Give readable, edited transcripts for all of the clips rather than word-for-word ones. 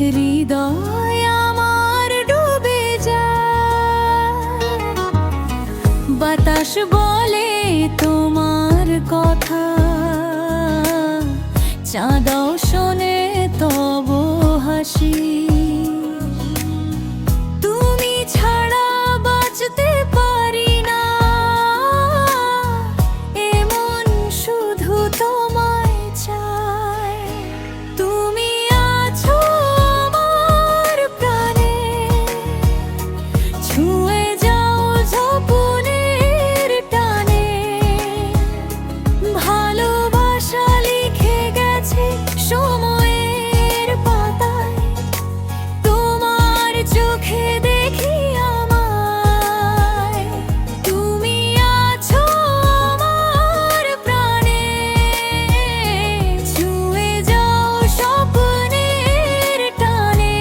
হৃদয় আমার ডুবে যায়। বাতাস বলে তোমার কথা, চাঁদাও শোনে তব হাসি। তুমি ছাড়া বাঁচতে পারি না, এমন শুধু তোমায় চাই। তুমি আছো আমার প্রাণে, ছুঁয়ে যাও স্বপ্নের টানে। ভালোবাসা লিখে গেছে সময়ের পাতায়, তোমার চোখে দেখি আমায়। তুমি আছো আমার প্রাণে, ছুঁয়ে যাও স্বপ্নের টানে।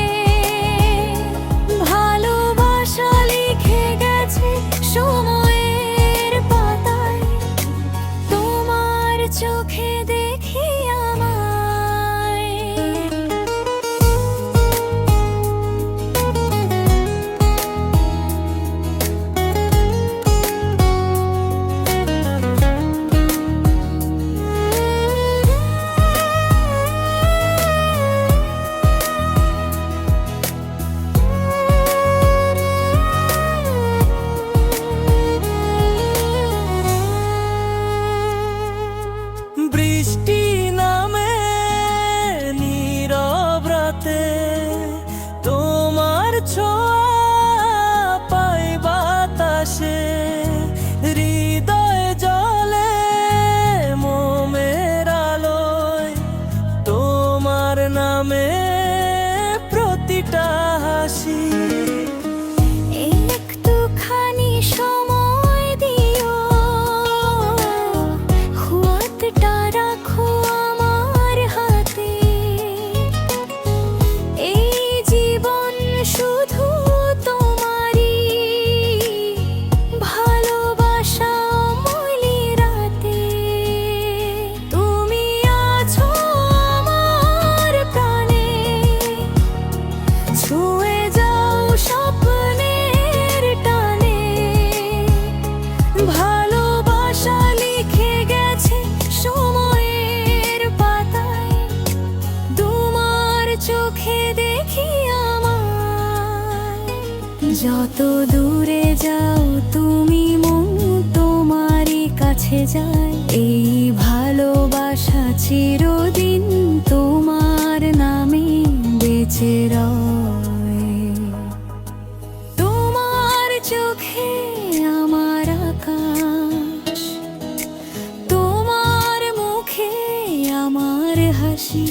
ভালোবাসা লিখে গেছে সময়ের পাতায়, তোমার চোখে দেখি আমায়। বৃষ্টি নামে নীরব রাতে, তোমার ছোঁয়া পাই বাতাসে। হৃদয় জলে মোমের আলোয়, তোমার নামে প্রতিটা হাসি। একটুখানি সময় দিও, হাতটা রাখো আমার হাতে। এই জীবন শুধু তোমারই, ভালোবাসা অমূল্য রাতে। তুমি আছো আমার প্রাণে, ছুঁয়ে যাও স্বপ্নের টানে। ভালোবাসা লিখে গেছে সময়ের পাতায়, তোমার চোখে দেখি আমায়। যত দূরে যাও তুমি মন তোমারই কাছে যায়। এই ভালোবাসা চিরদিন তোমার নামে বেঁচে রয়। তোমার চোখে আমার আকাশ, তোমার মুখে আমার হাসি।